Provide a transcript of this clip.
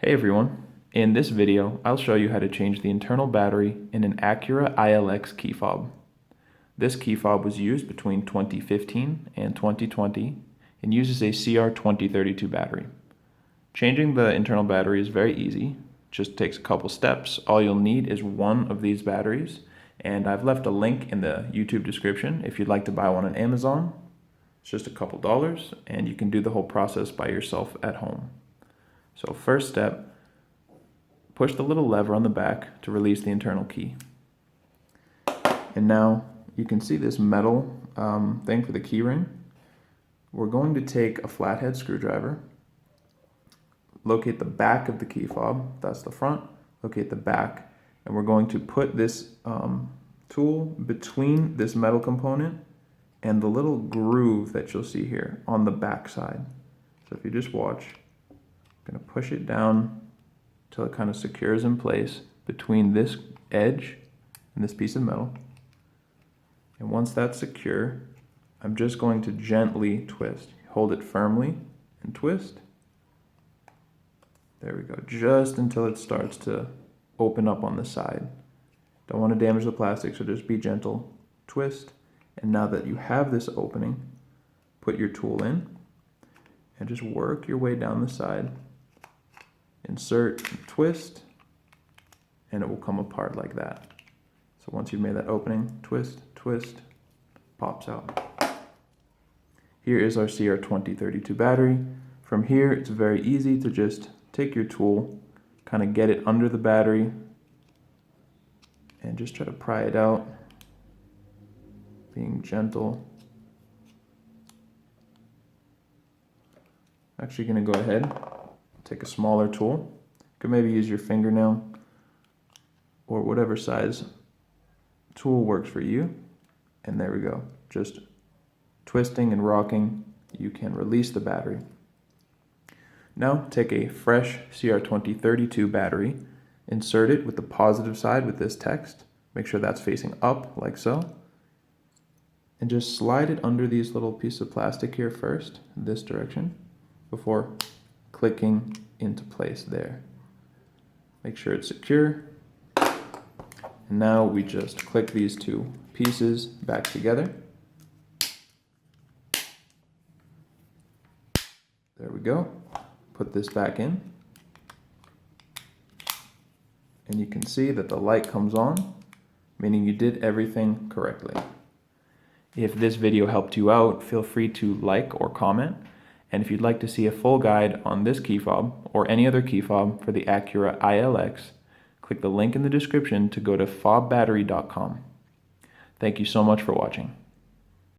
Hey everyone, in this video I'll show you how to change the internal battery in an Acura ILX key fob. This key fob was used between 2015 and 2020 and uses a CR2032 battery. Changing the internal battery is very easy, just takes a couple steps. All you'll need is one of these batteries, and I've left a link in the YouTube description if you'd like to buy one on Amazon. It's just a couple dollars and you can do the whole process by yourself at home. So first step, push the little lever on the back to release the internal key. And now you can see this metal thing for the key ring. We're going to take a flathead screwdriver, locate the back of the key fob, that's the front, locate the back, and we're going to put this tool between this metal component and the little groove that you'll see here on the back side. So if you just watch, I'm going to push it down until it kind of secures in place between this edge and this piece of metal. And once that's secure, I'm just going to gently twist. Hold it firmly and twist. There we go, just until it starts to open up on the side. Don't want to damage the plastic, so just be gentle. Twist. And now that you have this opening, put your tool in and just work your way down the side. Insert and twist, and it will come apart like that. So once you've made that opening, twist, twist, pops out. Here is our CR2032 battery. From here, it's very easy to just take your tool, kind of get it under the battery, and just try to pry it out, being gentle. Actually going to go ahead, take a smaller tool. You could maybe use your fingernail or whatever size tool works for you. And there we go. Just twisting and rocking, you can release the battery. Now take a fresh CR2032 battery, insert it with the positive side with this text. Make sure that's facing up like so. And just slide it under these little pieces of plastic here first, this direction, before clicking into place there. Make sure it's secure. And now we just click these two pieces back together. There we go. Put this back in. And you can see that the light comes on, meaning you did everything correctly. If this video helped you out, feel free to like or comment. And if you'd like to see a full guide on this key fob or any other key fob for the Acura ILX, click the link in the description to go to fobbattery.com. Thank you so much for watching.